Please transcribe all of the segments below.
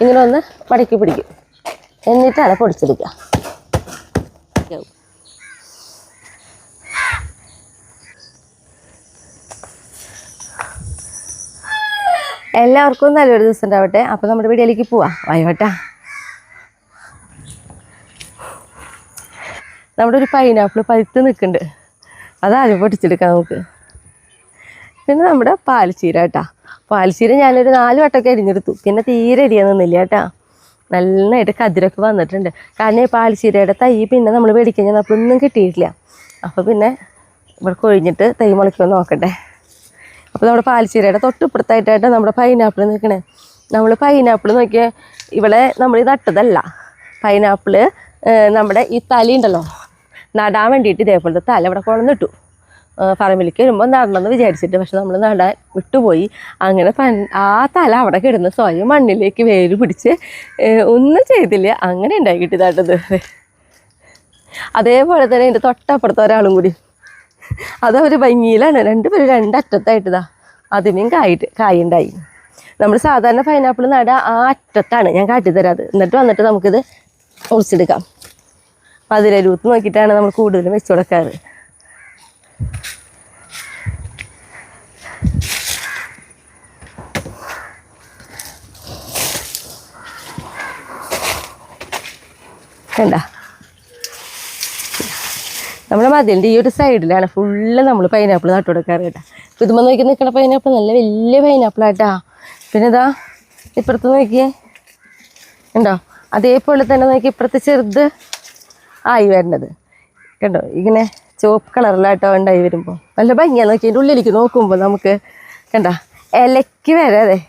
ഇങ്ങനെ ഒന്ന് മടക്കി പിടിക്കും. എന്നിട്ടാണ് പൊടിച്ചെടുക്കുക. എല്ലാവർക്കും നല്ലൊരു ദിവസം ഉണ്ടാവട്ടെ. അപ്പോൾ നമ്മുടെ വീഡിയോയിലേക്ക് പോവാം. വായോട്ടാ. നമ്മുടെ ഒരു പൈനാപ്പിൾ പഴുത്ത് നിൽക്കുന്നുണ്ട്. അതാദ്യം പൊട്ടിച്ചെടുക്കാം നമുക്ക്. പിന്നെ നമ്മുടെ പാൽച്ചീര കേട്ടോ. പാൽച്ചീര ഞാനൊരു 4 വട്ടമൊക്കെ അരിഞ്ഞെടുത്തു. പിന്നെ തീരെ അരിയാൻ നിന്നില്ല കേട്ടോ. നന്നായിട്ട് കതിരൊക്കെ വന്നിട്ടുണ്ട്. കാരണം ഈ പാൽച്ചീരയുടെ തൈ പിന്നെ നമ്മൾ മേടിക്കാൻ ചെന്നപ്പോഴൊന്നും കിട്ടിയിട്ടില്ല. അപ്പോൾ പിന്നെ ഇവിടെ കൊഴിഞ്ഞിട്ട് തൈ മുളയ്ക്കുമെന്ന് നോക്കട്ടെ. അപ്പോൾ നമ്മുടെ പാൽച്ചീരയുടെ തൊട്ടിപ്പുറത്തായിട്ടായിട്ട് നമ്മുടെ പൈനാപ്പിൾ നിൽക്കണേ. നമ്മൾ പൈനാപ്പിൾ നോക്കിയാൽ ഇവിടെ നമ്മൾ നട്ടതല്ല. പൈനാപ്പിൾ നമ്മുടെ ഈ തലയുണ്ടല്ലോ, നടാൻ വേണ്ടിയിട്ട് ഇതേപോലത്തെ തല ഇവിടെ കൊണ്ടുവന്നിട്ടു. പറമ്പിലേക്ക് വരുമ്പോൾ നടണമെന്ന് വിചാരിച്ചിട്ട്, പക്ഷെ നമ്മൾ നടാൻ വിട്ടുപോയി. അങ്ങനെ ആ തല അവിടെ കിടന്ന് സ്വയം മണ്ണിലേക്ക് വേര് പിടിച്ച് ഒന്നും ചെയ്തില്ല. അങ്ങനെ ഉണ്ടായി കിട്ടിയതാട്ടത്. അതേപോലെ തന്നെ എൻ്റെ തൊട്ടപ്പുറത്ത് ഒരാളും കൂടി, അതവർ ഭംഗിയിലാണ്. 2 പേരും 2 അറ്റത്തായിട്ടതാ അതിനും കായുണ്ടായി. നമ്മൾ സാധാരണ പൈനാപ്പിൾ നടാ ആ അറ്റത്താണ്. ഞാൻ കാട്ടിത്തരാം അത്. എന്നിട്ട് വന്നിട്ട് നമുക്കിത് മുറിച്ചെടുക്കാം. മധുരരൂത്ത് നോക്കിയിട്ടാണ് നമ്മൾ കൂടുതലും വെച്ച് കൊടുക്കാറ്. കണ്ട, നമ്മുടെ മതിലിൻ്റെ ഈ ഒരു സൈഡിലാണ് ഫുള്ള് നമ്മൾ പൈനാപ്പിൾ നട്ടു കൊടുക്കാറ് കേട്ടോ. പുതുമ നോക്കി നിൽക്കുന്ന പൈനാപ്പിൾ നല്ല വലിയ പൈനാപ്പിളാട്ടാ. പിന്നെ ഇതാ ഇപ്പുറത്ത് നോക്കിയേ ഉണ്ടോ, അതേപോലെ തന്നെ നോക്കി ഇപ്പുറത്ത് ചെറുത് ആയി വരണത് കണ്ടോ. ഇങ്ങനെ ചുവപ്പ് കളറിലാട്ടോ ഉണ്ടായി വരുമ്പോൾ നല്ല ഭംഗിയാണ്. നോക്കി അതിൻ്റെ ഉള്ളിലേക്ക് നോക്കുമ്പോൾ നമുക്ക് കണ്ട ഇലയ്ക്ക് വരെ അതെ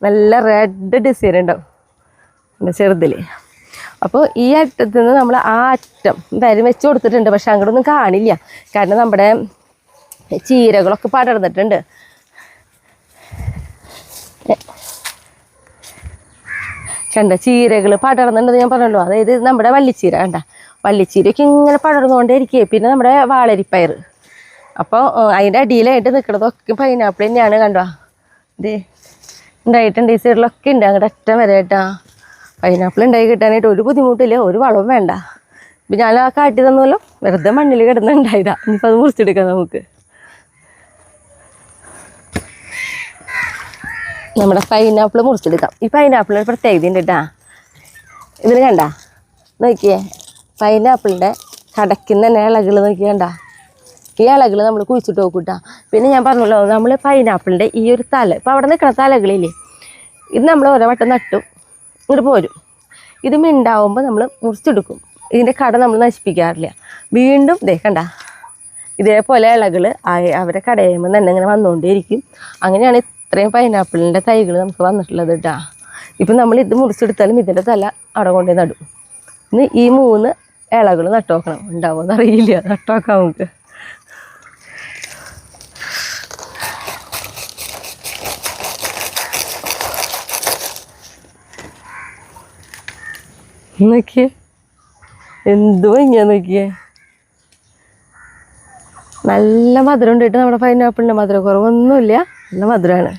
നല്ല റെഡ് ഡിസൈൻ ഉണ്ടാവും ചെറുതിൽ. അപ്പോൾ ഈ അറ്റത്ത് നിന്ന് നമ്മൾ ആ അറ്റം വരെ വെച്ച് കൊടുത്തിട്ടുണ്ട്. പക്ഷെ അങ്ങോട്ടൊന്നും കാണില്ല. കാരണം നമ്മുടെ ചീരകളൊക്കെ പടർന്നിട്ടുണ്ട്. കണ്ട ചീരകൾ പടർന്നിട്ടുണ്ട് ഞാൻ പറഞ്ഞല്ലോ. അതായത് നമ്മുടെ വള്ളിച്ചീര കണ്ട, വള്ളിച്ചീരയൊക്കെ ഇങ്ങനെ പടർന്നുകൊണ്ടേയിരിക്കുക. പിന്നെ നമ്മുടെ വാളരിപ്പയർ. അപ്പോൾ അതിൻ്റെ അടിയിലായിട്ട് നിൽക്കുന്നതൊക്കെ പൈനാപ്പിൾ തന്നെയാണ്. കണ്ടോ, ഇത് ഉണ്ടായിട്ടുണ്ട്. ഈ സൈഡിലൊക്കെ ഉണ്ട് അങ്ങോട്ട് അറ്റം വരെ കേട്ടാ. പൈനാപ്പിൾ ഉണ്ടായി കിട്ടാനായിട്ട് ഒരു ബുദ്ധിമുട്ടില്ല, ഒരു വളവും വേണ്ട. ഇപ്പം ഞാൻ ആ കാട്ടി തന്നല്ലോ, വെറുതെ മണ്ണിൽ കിടന്നുണ്ടായതാ. ഇനിയിപ്പോൾ അത് മുറിച്ചെടുക്കാം നമുക്ക്. നമ്മുടെ പൈനാപ്പിൾ മുറിച്ചെടുക്കാം. ഈ പൈനാപ്പിളിന് പ്രത്യേകത ഉണ്ട് കേട്ടാ. ഇതിന് കണ്ട നോക്കിയേ, പൈനാപ്പിളിൻ്റെ കടക്കുന്ന തന്നെ ഇളകൾ നോക്കിയണ്ട. ഈ ഇളകൾ നമ്മൾ കുഴിച്ചിട്ട് നോക്കൂട്ടാ. പിന്നെ ഞാൻ പറഞ്ഞല്ലോ, നമ്മൾ പൈനാപ്പിളിൻ്റെ ഈ ഒരു തല, ഇപ്പോൾ അവിടെ നിൽക്കുന്ന തലകളില്ലേ, ഇത് നമ്മൾ ഓരോ വട്ടം നട്ടും ഇങ്ങോട്ട് പോരും. ഇത് മിണ്ടാവുമ്പോൾ നമ്മൾ മുറിച്ചെടുക്കും. ഇതിൻ്റെ കട നമ്മൾ നശിപ്പിക്കാറില്ല. വീണ്ടും കണ്ട ഇതേപോലെ ഇളകൾ അവരെ കടയുമ്പോൾ തന്നെ ഇങ്ങനെ വന്നുകൊണ്ടേയിരിക്കും. അങ്ങനെയാണ് ഇത്രയും പൈനാപ്പിളിൻ്റെ തൈകൾ നമുക്ക് വന്നിട്ടുള്ളത് കേട്ടോ. ഇപ്പം നമ്മൾ ഇത് മുറിച്ചെടുത്താലും ഇതിൻ്റെ തല അവിടെ കൊണ്ടുപോയി നടും. ഇന്ന് ഈ 3 ഇളകൾ നട്ടുനോക്കണം. ഉണ്ടാവുമെന്ന് അറിയില്ല, നട്ടുനോക്കാം നമുക്ക്. നോക്കിയേ എന്തോ ഇങ്ങനെ നോക്കിയേ, നല്ല മധുരം ഉണ്ടായിട്ട് നമ്മുടെ പൈനാപ്പിളിൻ്റെ മധുരം കുറവൊന്നുമില്ല, നല്ല മധുരമാണ്.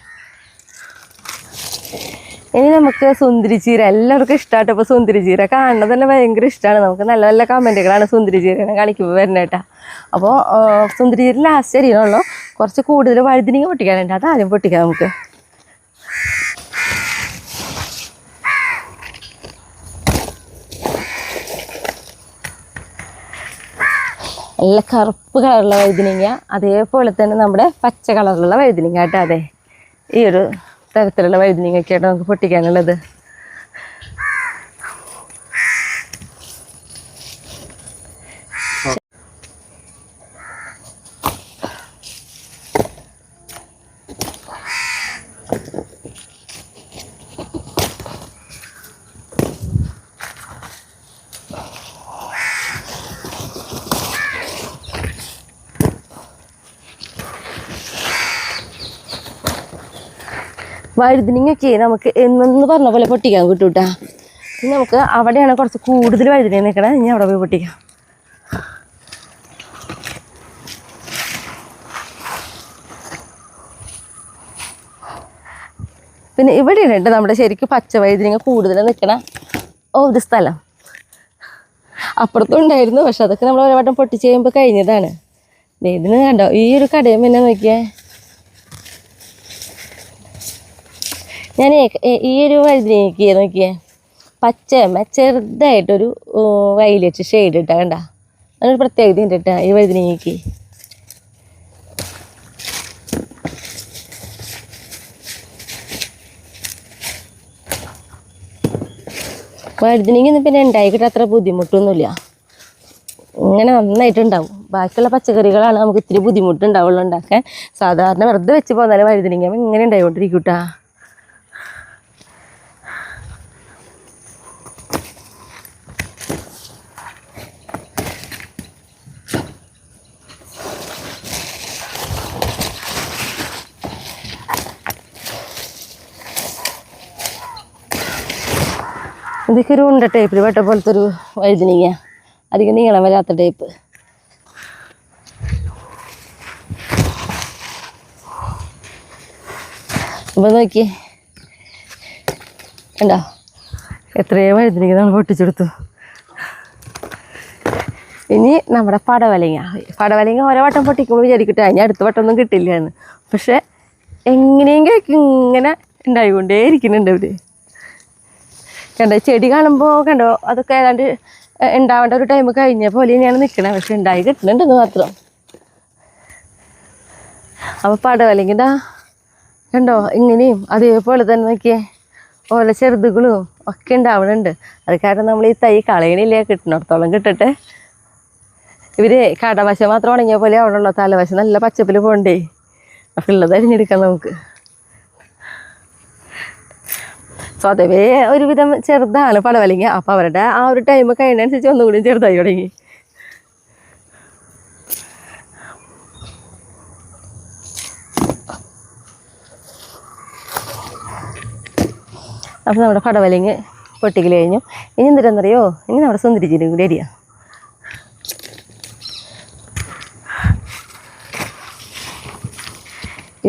ഇനി നമുക്ക് സുന്ദരി ചീര എല്ലാവർക്കും ഇഷ്ടമായിട്ട്. അപ്പോൾ സുന്ദരി ചീര കാണുന്നത് തന്നെ ഭയങ്കര ഇഷ്ടമാണ്. നമുക്ക് നല്ല നല്ല കമൻറ്റുകളാണ് സുന്ദരി ചീരനെ കാണിക്കുമ്പോൾ വരുന്നേട്ടാ. അപ്പോൾ സുന്ദരി ചീര ലാസ്റ്റ് അരിയണമല്ലോ. കുറച്ച് കൂടുതൽ വഴുതിനിങ്ങ പൊട്ടിക്കാനുണ്ട്, അത് ആദ്യം പൊട്ടിക്കാം നമുക്ക്. നല്ല കറുപ്പ് കളറുള്ള വഴുതിനിങ്ങ, അതേപോലെ തന്നെ നമ്മുടെ പച്ച കളറിലുള്ള വഴുതിനിങ്ങ കേട്ടോ. അതെ, ഈ ഒരു തരത്തിലുള്ള വഴുതിനിങ്ങയൊക്കെയായിട്ട് നമുക്ക് പൊട്ടിക്കാനുള്ളത്. വഴുതിനിങ്ങയൊക്കെ നമുക്ക് എന്ന് പറഞ്ഞ പോലെ പൊട്ടിക്കാൻ കിട്ടും കേട്ടോ. പിന്നെ നമുക്ക് അവിടെയാണ് കുറച്ച് കൂടുതൽ വഴുതിനിങ്ങ നിൽക്കണേ. ഇനി അവിടെ പോയി പൊട്ടിക്കാം. പിന്നെ ഇവിടെ ഉണ്ട് നമ്മുടെ ശരിക്കും പച്ച വഴുതനങ്ങ കൂടുതൽ നിൽക്കണ ഒരു സ്ഥലം. അപ്പുറത്തും ഉണ്ടായിരുന്നു, പക്ഷെ അതൊക്കെ നമ്മൾ ഒരു വട്ടം പൊട്ടിച്ച് കഴിയുമ്പോൾ കഴിഞ്ഞതാണ്. ഇതിന് കണ്ടോ ഈ ഒരു കടയും പിന്നെ നോക്കിയേ. ഞാൻ ഈ ഒരു വഴുതനങ്ങയ്ക്ക് നോക്കിയേ പച്ച ചെറുതായിട്ടൊരു വയലറ്റ് ഷെയ്ഡ് ഇട്ടാ കണ്ട. അതിനൊരു പ്രത്യേകത ഉണ്ട് കേട്ടോ ഈ വഴുതനങ്ങയ്ക്ക്. വഴുതനങ്ങ പിന്നെ ഉണ്ടായിക്കിട്ട് അത്ര ബുദ്ധിമുട്ടൊന്നുമില്ല, ഇങ്ങനെ നന്നായിട്ടുണ്ടാവും. ബാക്കിയുള്ള പച്ചക്കറികളാണ് നമുക്ക് ഇത്തിരി ബുദ്ധിമുട്ടുണ്ടാവുള്ളൂ ഉണ്ടാക്കാൻ. സാധാരണ വെറുതെ വെച്ച് പോന്നാലും വഴുതനങ്ങ ഇങ്ങനെ ഉണ്ടായിക്കൊണ്ടിരിക്കും കേട്ടോ. ഇതൊക്കെ ഒരു ഉണ്ട ടൈപ്പിൽ വെട്ട പോലത്തെ ഒരു വഴുതനങ്ങ, അധികം നീളം വരാത്ത ടൈപ്പ്. അപ്പോൾ നോക്കി കണ്ടോ എത്രയോ വഴുതനങ്ങ നമ്മൾ പൊട്ടിച്ചെടുത്തു. ഇനി നമ്മുടെ പടവലങ്ങ ഓരോ വട്ടം പൊട്ടിക്കുമ്പോൾ വിചാരിക്കട്ടെ ഇനി അടുത്ത വട്ടമൊന്നും കിട്ടില്ല എന്ന്. പക്ഷെ എങ്ങനെയെങ്കിലും ഇങ്ങനെ ഉണ്ടായിക്കൊണ്ടേ ഇരിക്കുന്നുണ്ട് ഇവിടെ. കണ്ടോ ചെടി കാണുമ്പോൾ കണ്ടോ അതൊക്കെ ഏതാണ്ട് ഉണ്ടാവേണ്ട ഒരു ടൈം കഴിഞ്ഞ പോലെ തന്നെയാണ് നിൽക്കണത്. പക്ഷെ ഉണ്ടായി കിട്ടുന്നുണ്ടെന്ന് മാത്രം. അപ്പോൾ പടവലങ്ങ കണ്ടോ ഇങ്ങനെയും അതേപോലെ തന്നെ നോക്കിയേ ഓരോ ചെറുതുകളും ഒക്കെ ഉണ്ടാവണുണ്ട്. അത് കാരണം നമ്മൾ ഈ തൈ കളയണില്ലേ, കിട്ടുന്നിടത്തോളം കിട്ടട്ടെ. ഇവർ കടവശം മാത്രം ഉണങ്ങിയ പോലെ ആവണല്ലോ, തലവശം നല്ല പച്ചപ്പിൽ പോകണ്ടേ. അപ്പം ഉള്ളത് അരിഞ്ഞെടുക്കാം നമുക്ക്. സ്വതവേ ഒരുവിധം ചെറുതാണ് പടവലങ്ങ. അപ്പോൾ അവരുടെ ആ ഒരു ടൈം കഴിയുന്നതനുസരിച്ച് ഒന്നുകൂടി ചെറുതായി തുടങ്ങി. അപ്പോൾ നമ്മുടെ പടവലങ്ങ പൊട്ടിക്കൽ കഴിഞ്ഞു. ഇനി എന്തിനാണെന്നറിയോ, ഇനി നമ്മുടെ സുന്ദരിച്ചിരിയും കൂടി അരിയാം.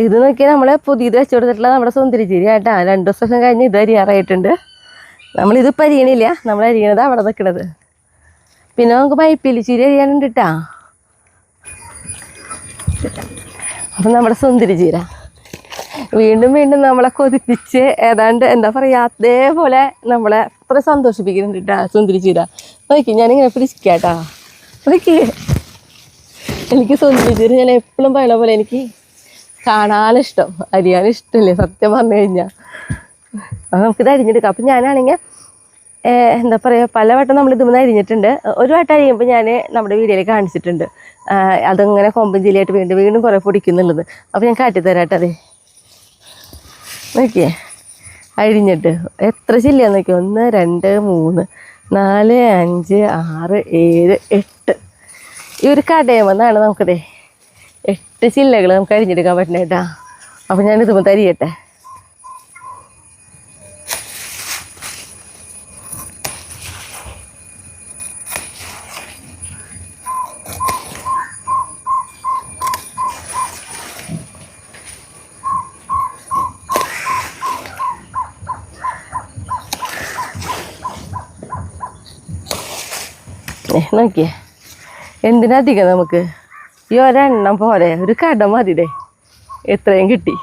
ഇത് നോക്കിയാൽ നമ്മൾ പുതിയത് വെച്ച് കൊടുത്തിട്ടുള്ള നമ്മുടെ സുന്ദരിച്ചിരി ആയിട്ടാ. 2 ദിവസം കഴിഞ്ഞ് ഇത് അരിയാറായിട്ടുണ്ട്. നമ്മളിതിപ്പോൾ അരിയണില്ല, നമ്മൾ അരിയണത് അവിടെ നിൽക്കണത്. പിന്നെ നമുക്ക് പൈപ്പിലിച്ചിരി അരിയാനുണ്ട് കേട്ടാ. അപ്പം നമ്മുടെ സുന്ദരിച്ചീര വീണ്ടും വീണ്ടും നമ്മളെ കൊതിപ്പിച്ച് ഏതാണ്ട് എന്താ പറയുക അതേപോലെ നമ്മളെ അത്ര സന്തോഷിപ്പിക്കുന്നുണ്ട് കേട്ടാ സുന്ദരിച്ചീര. നോക്കി ഞാനിങ്ങനെ പിടിക്കാട്ടാ. നോക്കി എനിക്ക് സുന്ദരിച്ചീര ഞാൻ എപ്പോഴും പറയണ പോലെ എനിക്ക് കാണാനിഷ്ടം, അരിയാനിഷ്ടമല്ലേ സത്യം പറഞ്ഞു കഴിഞ്ഞാൽ. അത് നമുക്കിത് അരിഞ്ഞെടുക്കാം. അപ്പം ഞാനാണെങ്കിൽ എന്താ പറയുക പലവട്ടം നമ്മൾ ഇതുമെന്ന് അരിഞ്ഞിട്ടുണ്ട്. ഒരു വട്ടം അരിയുമ്പോൾ ഞാൻ നമ്മുടെ വീഡിയോയിൽ കാണിച്ചിട്ടുണ്ട് അതങ്ങനെ കൊമ്പൻ ചില്ലിയായിട്ട് വീണ്ടും വീണ്ടും കുറേ പൊടിക്കുന്നുള്ളത്. അപ്പോൾ ഞാൻ കാട്ടിത്തരാട്ടെ. അതെ നോക്കിയേ അരിഞ്ഞിട്ട് എത്ര ചില്ലിയാന്ന് നോക്കിയോ. 1 2 3 4 5 6 7 8 ഈ ഒരു കടയുമെന്നാണ് നമുക്കതേ 8 ചില്ലകൾ നമുക്ക് അരിഞ്ഞെടുക്കാൻ പറ്റണേ കേട്ടാ. അപ്പം ഞാൻ ഇതുമ്പോൾ അരിയട്ടെ. നോക്കിയേ എന്തിനധികം നമുക്ക് ഈ ഒരെണ്ണം പോരെ, ഒരു കട മതിടേ. എത്രയും കിട്ടി.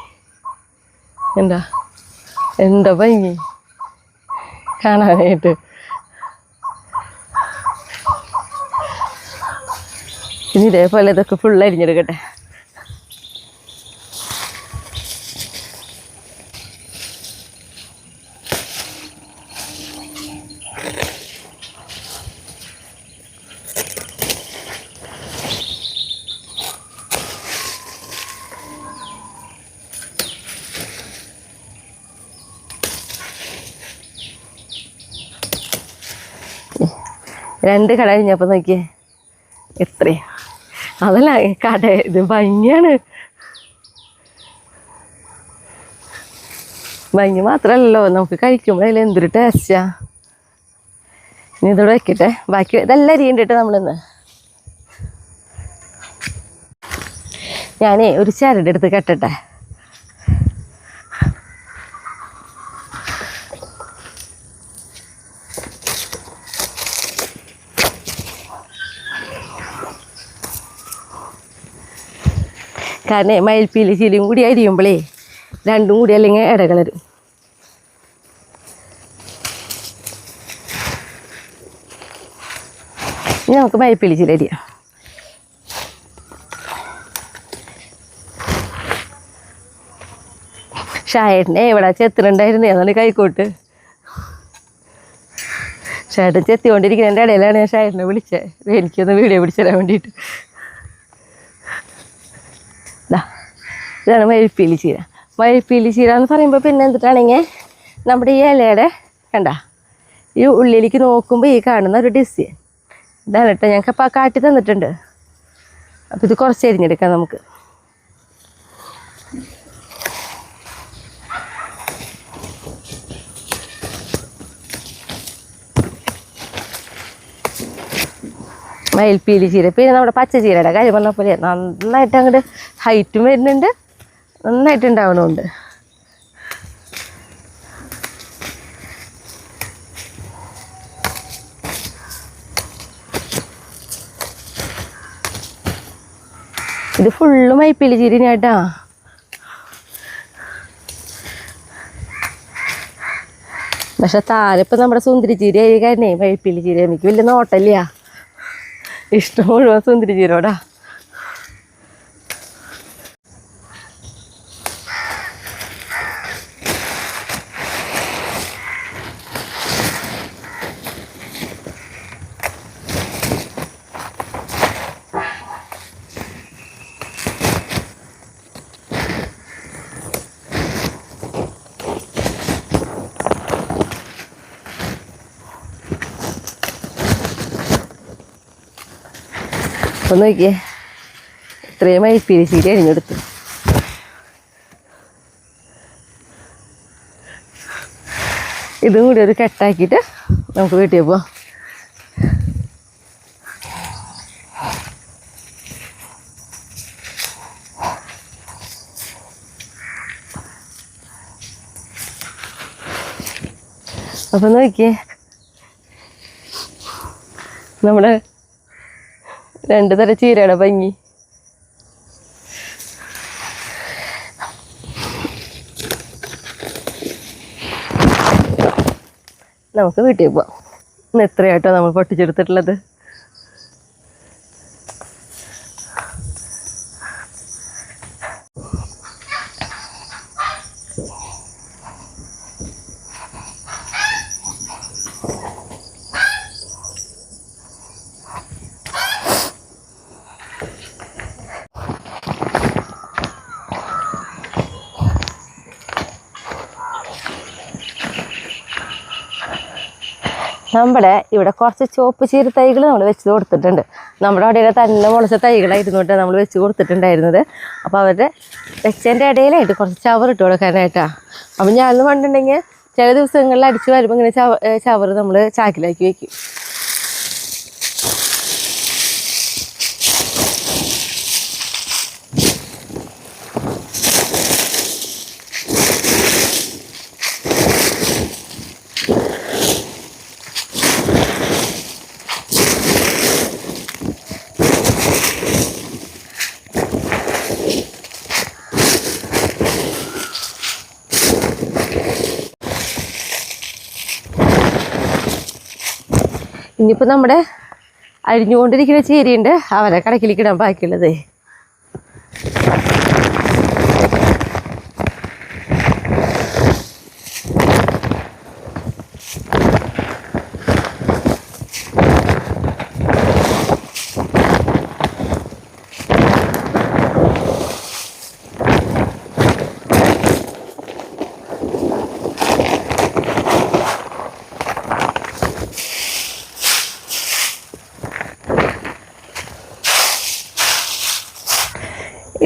എന്താ ഭംഗി കാണാനായിട്ട്. ഇനി ഇതേപോലെ ഇതൊക്കെ ഫുൾ അരിഞ്ഞെടുക്കട്ടെ. രണ്ട് കട കഴിഞ്ഞപ്പോൾ നോക്കിയേ എത്രയും. അതല്ല കട ഇത് ഭംഗിയാണ്. ഭംഗി മാത്രമല്ലല്ലോ നമുക്ക് കഴിക്കുമ്പോൾ അതിൽ എന്തൊരു ടേസ്റ്റാ. ഇനി ഇതോടെ വയ്ക്കട്ടെ. ബാക്കി ഇതെല്ലാം അരിയണ്ടിട്ട് നമ്മളിന്ന്. ഞാനേ ഒരു ചരട് എടുത്ത് കെട്ടട്ടെ. കാരണം മയിൽപ്പീലി ചീലയും കൂടി അരിയുമ്പോഴേ രണ്ടും കൂടി അല്ലെങ്കിൽ ഇടകളരും. ഇനി നമുക്ക് മയിൽപ്പീലി ചീല അരിയാം. ഷായേട്ടനെ ഇവിടെ ചെത്തുന്നുണ്ടായിരുന്നേ, അതാണ് കൈക്കോട്ട്. ഷായേട്ടൻ ചെത്തിക്കൊണ്ടിരിക്കുന്നതിൻ്റെ ഇടയിലാണ് ഞാൻ ഷായേട്ടനെ വിളിച്ചത് എനിക്കൊന്ന് വീഡിയോ പിടിച്ചു തരാൻ വേണ്ടിയിട്ട്. ഇതാണ് മയിൽപ്പീലി ചീര. മയിൽപ്പീലി ചീര എന്ന് പറയുമ്പോൾ പിന്നെ എന്തിട്ടാണെങ്കിൽ നമ്മുടെ ഈ ഇലയുടെ കണ്ട ഈ ഉള്ളിലേക്ക് നോക്കുമ്പോൾ ഈ കാണുന്ന ഒരു ഡിസൈൻ ഇതാണ് കേട്ടോ. ഞങ്ങൾക്ക് അപ്പോൾ കാട്ടി തന്നിട്ടുണ്ട്. അപ്പോൾ ഇത് കുറച്ച് അരിഞ്ഞെടുക്കാം നമുക്ക്. മയിൽപ്പീലി ചീര പിന്നെ നമ്മുടെ പച്ച ചീരയുടെ കാര്യം പറഞ്ഞ പോലെ നന്നായിട്ട് അങ്ങോട്ട് ഹൈറ്റും വരുന്നുണ്ട്, നന്നായിട്ട് ഉണ്ടാവണമുണ്ട്. ഇത് ഫുള്ള് മയിൽപ്പീലി ചീരനായിട്ടാ. പക്ഷെ താരപ്പം നമ്മുടെ സുന്ദരി ചീര ആയി കാരണേ മയിൽപ്പീലി ചീര എനിക്ക് വലിയ നോട്ടല്ല, ഇഷ്ടം മുഴുവൻ സുന്ദരി ചീരോടാ. ഒന്ന് നോക്കിയേ, ഇത്രയും മയിൽപ്പീലി ചീര അരിഞ്ഞെടുത്തു. ഇതും കൂടി ഒരു കെട്ടാക്കിയിട്ട് നമുക്ക് വീട്ടിൽ പോവാം. അപ്പം നോക്കിയേ, നമ്മുടെ 2 തരം ചീരയുടെ ഭംഗി. നമുക്ക് വീട്ടിൽ പോവാം. ഇന്ന് എത്രയായിട്ടോ നമ്മൾ പൊട്ടിച്ചെടുത്തിട്ടുള്ളത്. നമ്മുടെ ഇവിടെ കുറച്ച് ചുവപ്പ് ചീര തൈകൾ നമ്മൾ വെച്ച് കൊടുത്തിട്ടുണ്ട്. നമ്മുടെ അവിടെ തന്നെ മുളച്ച തൈകളായിരുന്നു കേട്ടോ നമ്മൾ വെച്ച് കൊടുത്തിട്ടുണ്ടായിരുന്നത്. അപ്പോൾ അവരുടെ വെച്ചതിൻ്റെ ഇടയിലായിട്ട് കുറച്ച് ചവറിട്ട് കൊടുക്കാനായിട്ടാണ്. അപ്പം ഞാനെന്ന് പറഞ്ഞിട്ടുണ്ടെങ്കിൽ ചില ദിവസങ്ങളിൽ അടിച്ച് വരുമ്പോൾ ഇങ്ങനെ ചവറ് നമ്മൾ ചാക്കിലാക്കി വയ്ക്കും. ഇനിയിപ്പോൾ നമ്മുടെ അരിഞ്ഞുകൊണ്ടിരിക്കുന്ന ചീരയുണ്ട്, അവരെ കടക്കിലേക്ക് ഇടാൻ ബാക്കിയുള്ളത്.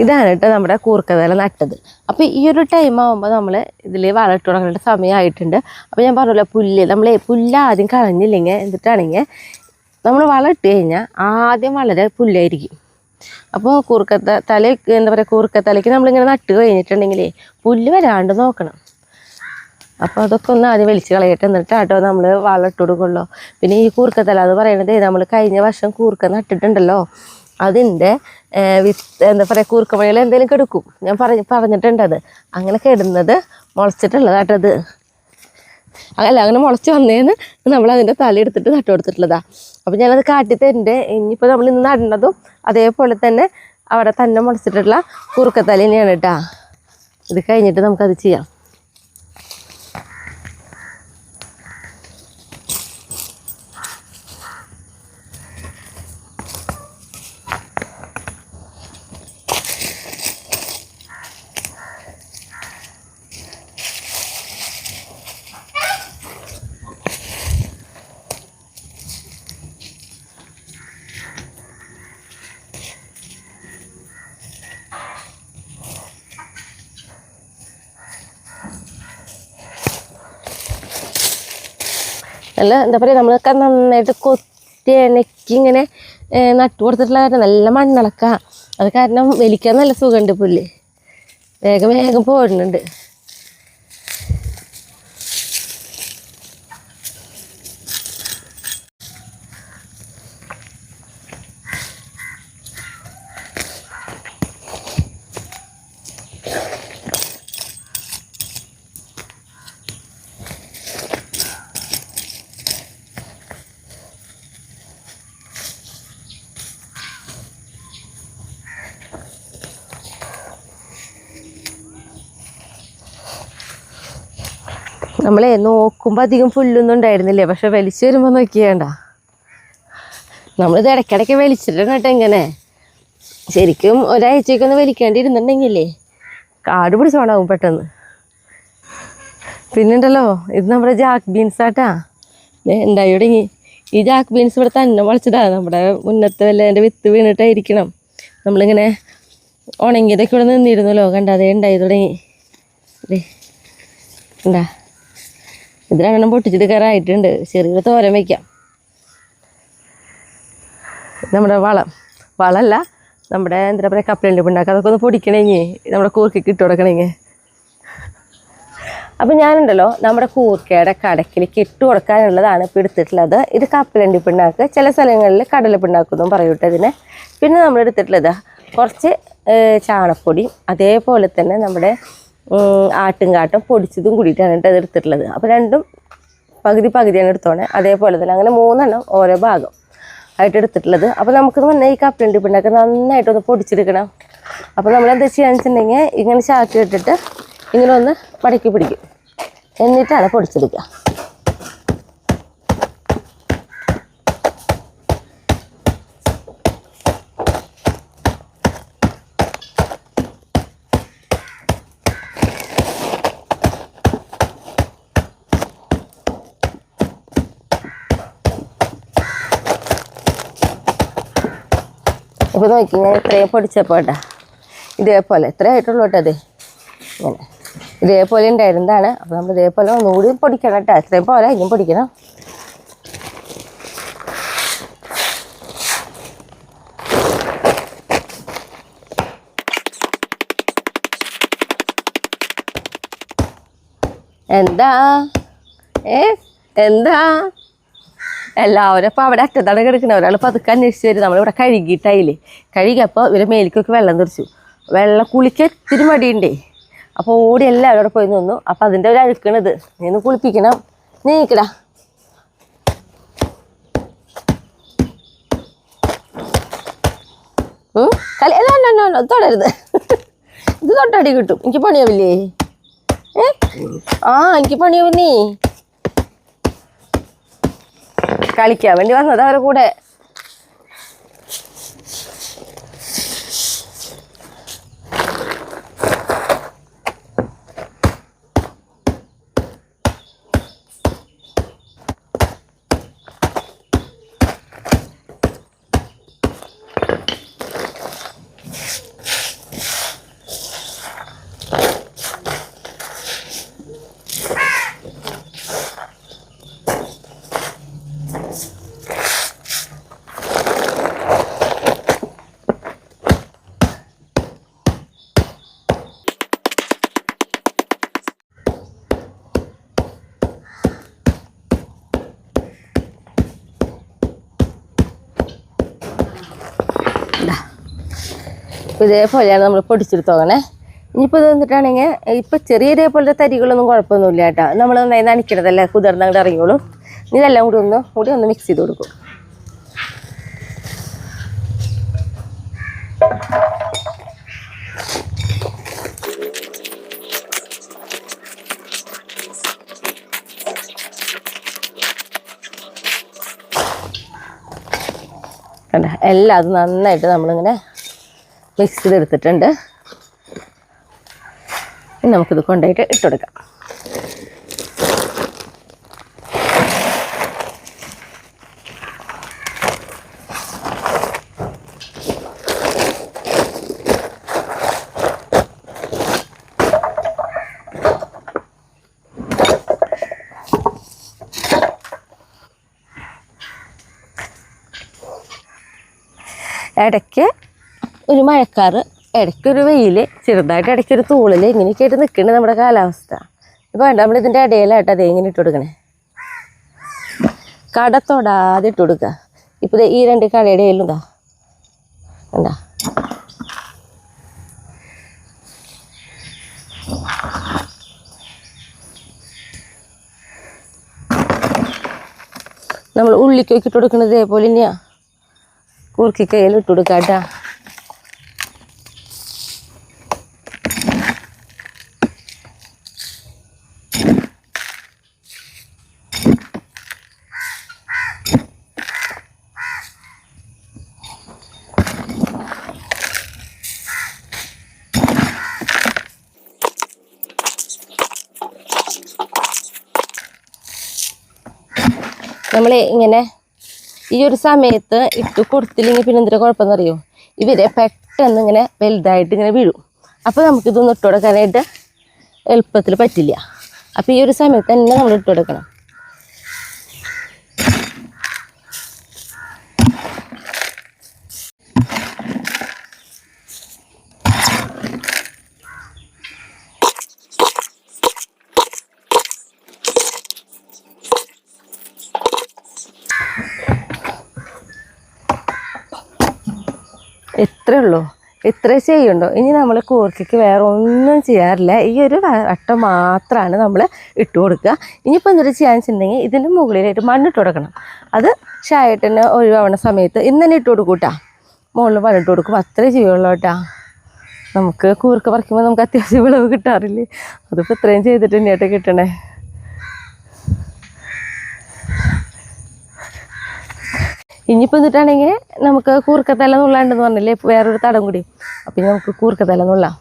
ഇതാണ് കേട്ടോ നമ്മുടെ കൂർക്കതല നട്ടത്. അപ്പോൾ ഈ ഒരു ടൈം ആകുമ്പോൾ നമ്മൾ ഇതിൽ വളമിട്ട് കൊടുക്കേണ്ട സമയമായിട്ടുണ്ട്. അപ്പോൾ ഞാൻ പറഞ്ഞല്ലോ നമ്മൾ പുല്ല് ആദ്യം കളഞ്ഞില്ലെങ്കിൽ എന്നിട്ടാണെങ്കിൽ നമ്മൾ വളം ഇട്ട് കഴിഞ്ഞാൽ ആദ്യം വളരെ പുല്ലായിരിക്കും. അപ്പോൾ തല എന്താ പറയുക, കൂർക്കത്തലയ്ക്ക് നമ്മളിങ്ങനെ നട്ട് കഴിഞ്ഞിട്ടുണ്ടെങ്കിലേ പുല്ല് വരാണ്ട് നോക്കണം. അപ്പോൾ അതൊക്കെ ഒന്ന് ആദ്യം വലിച്ച് കളയട്ടെ, എന്നിട്ടാട്ടോ നമ്മൾ വളം ഇട്ട് കൊടുക്കുള്ളൂ. പിന്നെ ഈ കൂർക്കത്തല എന്ന് പറയണത് നമ്മൾ കഴിഞ്ഞ വർഷം കൂർക്ക നട്ടിട്ടുണ്ടല്ലോ, അതിൻ്റെ വിത്ത് എന്താ പറയുക കൂർക്കമണികൾ എന്തെങ്കിലും കെടുക്കും. ഞാൻ പറഞ്ഞിട്ടുണ്ട് അത് അങ്ങനെ കെടുന്നത് മുളച്ചിട്ടുള്ളതാട്ടത്. അല്ല അങ്ങനെ മുളച്ച് വന്നേന്ന് നമ്മളതിൻ്റെ തല എടുത്തിട്ട് നട്ടു കൊടുത്തിട്ടുള്ളതാണ്. അപ്പോൾ ഞാനത് കാട്ടിത്തരുന്നുണ്ട്. ഇനിയിപ്പോൾ നമ്മൾ ഇന്ന് നടന്നതും അതേപോലെ തന്നെ അവിടെ തന്നെ മുളച്ചിട്ടുള്ള കൂർക്കത്തല തന്നെയാണ് കേട്ടോ. ഇത് കഴിഞ്ഞിട്ട് നമുക്കത് ചെയ്യാം. നല്ല എന്താ പറയുക നമ്മളൊക്കെ നന്നായിട്ട് കൊത്തി ഇണക്കി ഇങ്ങനെ നട്ടു കൊടുത്തിട്ടുള്ള കാരണം നല്ല മണ്ണിളക്കാം. അത് കാരണം വലിക്കാൻ നല്ല സുഖമുണ്ട്. പുല്ല് വേഗം വേഗം പോരുന്നുണ്ട്. നമ്മളെ നോക്കുമ്പോൾ അധികം പുല്ലൊന്നും ഉണ്ടായിരുന്നില്ലേ, പക്ഷെ വലിച്ചു വരുമ്പോൾ നോക്കിയേണ്ട. നമ്മളിത് ഇടയ്ക്കിടയ്ക്ക് വലിച്ചിട്ടാണ് കേട്ടോ. ഇങ്ങനെ ശരിക്കും ഒരാഴ്ചക്കൊന്ന് വലിക്കേണ്ടിയിരുന്നുണ്ടെങ്കിലേ കാട് പിടിച്ചോണ്ടാവും പെട്ടെന്ന്. പിന്നുണ്ടല്ലോ ഇത് നമ്മുടെ ജാക്ക് ബീൻസ് ആട്ടാ. ഉണ്ടായി തുടങ്ങി. ഈ ജാക്ക് ബീൻസ് ഇവിടെ തന്നെ മുളച്ചതാണ്. നമ്മുടെ മുന്നത്തെ വല്ല എൻ്റെ വിത്ത് വീണിട്ടായിരിക്കണം. നമ്മളിങ്ങനെ ഉണങ്ങിയതൊക്കെ ഇവിടെ നിന്നിരുന്നല്ലോ, കണ്ടാതെ ഉണ്ടായി തുടങ്ങി. ഉണ്ടാ ഇതിലെണ്ണം പൊട്ടിച്ചെടുക്കാറായിട്ടുണ്ട്. ചെറിയ തോരൻ വയ്ക്കാം. നമ്മുടെ വളമല്ല, നമ്മുടെ എന്താ പറയുക കപ്പലണ്ടി പിണ്ണാക്ക് അതൊക്കെ ഒന്ന് പൊടിക്കണമെങ്കിൽ നമ്മുടെ കൂർക്കയ്ക്ക് ഇട്ട് കൊടുക്കണമെങ്കിൽ. അപ്പം ഞാനുണ്ടല്ലോ നമ്മുടെ കൂർക്കയുടെ കടക്കിലേക്ക് ഇട്ട് കൊടുക്കാനുള്ളതാണ് ഇപ്പോൾ എടുത്തിട്ടുള്ളത്. ഇത് കപ്പലണ്ടി പിണ്ണാക്ക്, ചില സ്ഥലങ്ങളിൽ കടല പിണ്ണാക്കൊന്നും പറയൂട്ടെ ഇതിനെ. പിന്നെ നമ്മൾ എടുത്തിട്ടുള്ളത് കുറച്ച് ചാണപ്പൊടി, അതേപോലെ തന്നെ നമ്മുടെ ആട്ടുംകാട്ടം പൊടിച്ചതും കൂടിയിട്ടാണ് കേട്ടോ അത് എടുത്തിട്ടുള്ളത്. അപ്പോൾ രണ്ടും പകുതിയാണ് എടുത്തോണേ. അതേപോലെ തന്നെ അങ്ങനെ 3 ഓരോ ഭാഗം ആയിട്ട് എടുത്തിട്ടുള്ളത്. അപ്പോൾ നമുക്ക് തന്നെ ഈ കപ്പലണ്ടി പിണ്ണാക്ക് നന്നായിട്ടൊന്ന് പൊടിച്ചെടുക്കണം. അപ്പോൾ നമ്മളെന്താ ചെയ്യാന്ന് വെച്ചിട്ടുണ്ടെങ്കിൽ ഇങ്ങനെ ചാക്കി ഇട്ടിട്ട് ഇങ്ങനെ ഒന്ന് മടക്കി പിടിക്കും, എന്നിട്ടാണ് പൊടിച്ചെടുക്കുക. ഇപ്പോൾ നോക്കി ഞാൻ ഇത്രയും പൊടിച്ചപ്പോൾ കേട്ടോ, ഇതേപോലെ ഇത്രയായിട്ടുള്ളൂ കേട്ടോ. അതെ ഇങ്ങനെ ഇതേപോലെ ഉണ്ടായിരുന്നതാണ്. അപ്പോൾ നമ്മൾ ഇതേപോലെ ഒന്നുകൂടി പൊടിക്കണം കേട്ടോ. ഇത്രയും പോലെ ഇനിയും പൊടിക്കണം. എന്താ എന്താ എല്ലാവരും അപ്പോൾ അവിടെ അറ്റത്താണ് കിടക്കുന്നത്. ഒരാൾ പതുക്കെ അന്വേഷിച്ച് വരും. നമ്മളിവിടെ കഴുകിയിട്ടായില്ലേ, കഴുകിയപ്പോൾ ഇവരെ മേലിക്കൊക്കെ വെള്ളം തെറിച്ചു. വെള്ളം കുളിക്കാൻ ഇത്തിരി മടിയുണ്ടേ. അപ്പോൾ ഓടി എല്ലാവരും അവിടെ പോയി നിന്നു. അപ്പോൾ അതിൻ്റെ ഒരു അഴുക്കണത്. നീ ഒന്ന് കുളിപ്പിക്കണം. നീക്കടാ. അല്ല തൊടരുത്. ഇത് തൊട്ടടി കിട്ടും. എനിക്ക് പണിയാവില്ലേ? എനിക്ക് പണിയാവില്ലേ? കളിക്കാൻ വേണ്ടി വന്നത് അവരുടെ കൂടെ. ഇതേപോലെയാണ് നമ്മൾ പൊടിച്ചെടുത്തോക്കണേ. ഇനിയിപ്പോൾ ഇത് വന്നിട്ടാണെങ്കിൽ ഇപ്പോൾ ചെറിയ ഇതേപോലത്തെ തരികളൊന്നും കുഴപ്പമൊന്നുമില്ല കേട്ടോ. നമ്മൾ നന്നായി നനയ്ക്കണതല്ലേ, കുതിർന്നങ്ങോട്ട് ഇറങ്ങിയോളും. ഇതെല്ലാം കൂടി ഒന്ന് മിക്സ് ചെയ്ത് കൊടുക്കും. കണ്ട എല്ലാം അത് നന്നായിട്ട് നമ്മളിങ്ങനെ മിക്സ് ചെയ്തെടുത്തിട്ടുണ്ട്. ഇനി നമുക്കിത് കൊണ്ടുപോയിട്ട് ഇട്ടുകൊടുക്കാം. ഇടയ്ക്ക് ഒരു മഴക്കാറ്, ഇടയ്ക്കൊരു വെയിൽ, ചെറുതായിട്ട് ഇടയ്ക്കൊരു തൂളിൽ, ഇങ്ങനെയൊക്കെ ആയിട്ട് നിൽക്കുന്നത് നമ്മുടെ കാലാവസ്ഥ. ഇപ്പോൾ വേണ്ട നമ്മളിതിൻ്റെ ഇടയിലായിട്ട് അതേ ഇങ്ങനെ ഇട്ട് കൊടുക്കണേ. കട തൊടാതെ ഇട്ട് കൊടുക്കുക. ഇപ്പോൾ ഈ 2 കടയുടെ ഇടയിലും ഇതാ എന്താ നമ്മൾ ഉള്ളിക്കൊക്കെ ഇട്ട് കൊടുക്കുന്നത് ഇതേപോലെ തന്നെയാ കൂർക്കിക്കയിൽ ഇട്ട് കൊടുക്കാം കേട്ടോ. നമ്മൾ ഇങ്ങനെ ഈ ഒരു സമയത്ത് ഇട്ട് കൊടുത്തില്ലെങ്കിൽ പിന്നെ എന്തിനാ കുഴപ്പമെന്ന് അറിയോ, ഇവരെ പെട്ടെന്ന് ഇങ്ങനെ വലുതായിട്ട് ഇങ്ങനെ വീഴും. അപ്പോൾ നമുക്കിതൊന്നും ഇട്ട് കൊടുക്കാനായിട്ട് എളുപ്പത്തിൽ പറ്റില്ല. അപ്പോൾ ഈ ഒരു സമയത്ത് തന്നെ നമ്മൾ ഇട്ട് കൊടുക്കണം. ഇത്രയേ ഉള്ളൂ, ഇത്രേ ചെയ്യുണ്ടോ. ഇനി നമ്മൾ കൂർക്കയ്ക്ക് വേറെ ഒന്നും ചെയ്യാറില്ല. ഈ ഒരു വട്ടം മാത്രമാണ് നമ്മൾ ഇട്ട് കൊടുക്കുക. ഇനിയിപ്പോൾ എന്തൊരു ചെയ്യാന്ന് വെച്ചിട്ടുണ്ടെങ്കിൽ ഇതിൻ്റെ മുകളിലായിട്ട് മണ്ണിട്ട് കൊടുക്കണം. അത് ഷായിട്ടിന് ഒഴിവാവണ സമയത്ത് ഇന്ന് തന്നെ ഇട്ട് കൊടുക്കൂട്ടാ, മുകളിൽ മണ്ണിട്ട് കൊടുക്കും. അത്രേ ചെയ്യുള്ളൂ കേട്ടാ. നമുക്ക് കൂർക്ക പറിക്കുമ്പോൾ നമുക്ക് അത്യാവശ്യം വിളവ് കിട്ടാറില്ലേ, അതിപ്പോൾ ഇത്രയും ചെയ്തിട്ട് തന്നെയായിട്ട് കിട്ടണേ. ഇനിയിപ്പോൾ എന്നിട്ടാണെങ്കിൽ നമുക്ക് കൂർക്കത്തല നുള്ളാണ്ടെന്ന് പറഞ്ഞില്ലേ, വേറൊരു തടം കൂടി. അപ്പം നമുക്ക് കൂർക്കത്തല നുള്ളാം.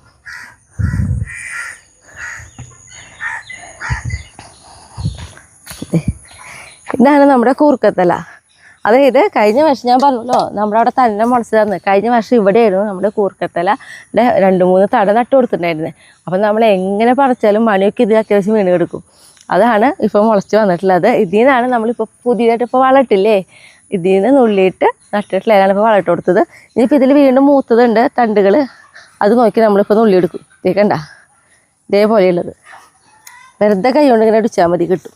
ഇതാണ് നമ്മുടെ കൂർക്കത്തല. അതായത് കഴിഞ്ഞ വർഷം ഞാൻ പറഞ്ഞല്ലോ നമ്മുടെ അവിടെ തന്നെ മുളച്ചതാന്ന്. കഴിഞ്ഞ വർഷം ഇവിടെയായിരുന്നു നമ്മുടെ കൂർക്കത്തല 2-3 തട നട്ട് കൊടുത്തിട്ടുണ്ടായിരുന്നത്. അപ്പം നമ്മൾ എങ്ങനെ പറിച്ചാലും മണിയൊക്കെ ഇത് അത്യാവശ്യം വീണ് കിടക്കും. അതാണ് ഇപ്പോൾ മുളച്ച് വന്നിട്ടുള്ളത്. ഇതിൽ നിന്നാണ് നമ്മളിപ്പോൾ പുതിയതായിട്ട് ഇപ്പോൾ വളമിട്ടില്ലേ, ഇതിൽ നിന്ന് നുള്ളിയിട്ട് നട്ടിട്ടില്ല. ഏതാണ് ഇപ്പോൾ വളമിട്ട് കൊടുത്തത്. ഇനിയിപ്പോൾ ഇതിൽ വീണ്ടും മൂത്തതുണ്ട് തണ്ടുകൾ, അത് നോക്കി നമ്മളിപ്പോൾ നുള്ളിയെടുക്കും. ഇതേക്കണ്ട ഇതേപോലെയുള്ളത് വെറുതെ കൈ കൊണ്ട് ഇങ്ങനെ അടിച്ചാൽ മതി, കിട്ടും.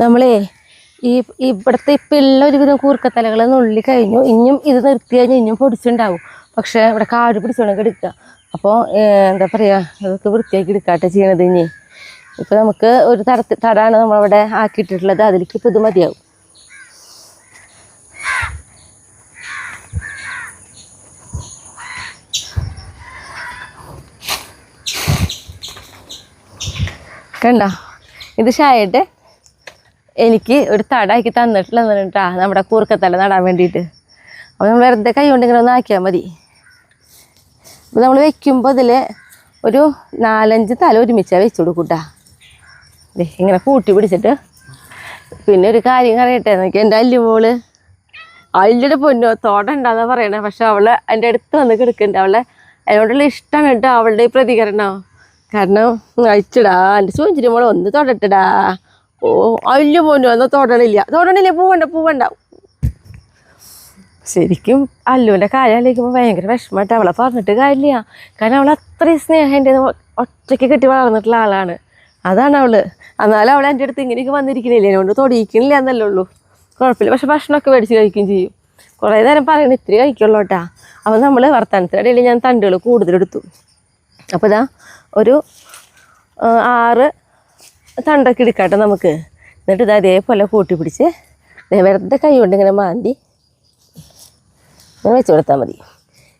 നമ്മളേ ഇവിടുത്തെ ഇപ്പം ഉള്ള ഒരുവിധം കൂർക്കത്തലകൾ നുള്ളി കഴിഞ്ഞു. ഇനിയും ഇത് നിർത്തി കഴിഞ്ഞാൽ ഇനിയും പൊടിച്ചുണ്ടാവും. പക്ഷേ ഇവിടെ കാട് പിടിച്ചോണൊക്കെ എടുക്കുക. അപ്പോൾ എന്താ പറയുക, അതൊക്കെ വൃത്തിയാക്കി എടുക്കാട്ടെ ചെയ്യണത്. ഇനി ഇപ്പം നമുക്ക് ഒരു തടാണ് നമ്മളവിടെ ആക്കിയിട്ടുള്ളത്, അതിലേക്ക് ഇപ്പം ഇത് മതിയാവും. കണ്ട, ഇത് ഷായിട്ട് എനിക്ക് ഒരു തടാക്കി തന്നിട്ടില്ലെന്നിട്ടാ നമ്മുടെ കൂർക്കത്തല നടാൻ വേണ്ടിയിട്ട്. അപ്പോൾ നമ്മൾ വെറുതെ കൈ കൊണ്ട് ഇങ്ങനെ ഒന്ന് ആക്കിയാൽ മതി. അപ്പോൾ നമ്മൾ വെക്കുമ്പോൾ ഇതിൽ ഒരു 4-5 തല ഒരുമിച്ചാണ് വെച്ച് കൊടുക്കൂട്ടാ. ഇങ്ങനെ കൂട്ടി പിടിച്ചിട്ട് പിന്നെ ഒരു കാര്യം അറിയട്ടെ നോക്കി, എൻ്റെ അല്ലുമോള് അല്ലിയുടെ പൊന്നോ തോടണ്ടാന്നാ പറയണേ. പക്ഷെ അവള് എൻ്റെ അടുത്ത് വന്ന് കിടക്കുന്നുണ്ട്. അവളെ അതിനോടുള്ള ഇഷ്ടമാണ് കേട്ടോ അവളുടെ ഈ പ്രതികരണം. കാരണം അയച്ചിടാ എൻ്റെ സൂചിരി മോളെ ഒന്ന് തൊടട്ടടാ. ഓ അല്ലു പൊന്നോ എന്നാ തൊടണില്ല പൂവണ്ട. ശരിക്കും അല്ലുവിൻ്റെ കാര്യം ആലോചിക്കുമ്പോൾ ഭയങ്കര വിഷമമായിട്ട്. അവളെ പറഞ്ഞിട്ട് കാര്യമില്ല. കാരണം അവൾ അത്രയും സ്നേഹം എൻ്റെ ഒറ്റയ്ക്ക് കെട്ടി വളർന്നിട്ടുള്ള ആളാണ്. അതാണ് അവള്. എന്നാലും അവൾ എൻ്റെ അടുത്ത് ഇങ്ങനെയൊക്കെ വന്നിരിക്കണില്ല, എന്നോട് തൊടിയിക്കണില്ല എന്നല്ലേ ഉള്ളൂ. കുഴപ്പമില്ല. പക്ഷെ ഭക്ഷണമൊക്കെ മേടിച്ച് കഴിക്കുകയും ചെയ്യും. കുറേ നേരം പറയണ ഇത്തിരി കഴിക്കുള്ളൂ കേട്ടാ. അപ്പോൾ നമ്മൾ വർത്തമാനത്തിനിടയിൽ ഞാൻ തണ്ടുകൾ കൂടുതലെടുത്തു. അപ്പോൾ ഇതാ ഒരു 6 തണ്ടൊക്കെ എടുക്കാട്ടെ നമുക്ക്. എന്നിട്ട് ഇത് അതേപോലെ കൂട്ടി പിടിച്ച് വെറുതെ കൈ കൊണ്ട് ഇങ്ങനെ മാന്തി ഇങ്ങനെ വെച്ച് കൊടുത്താൽ മതി.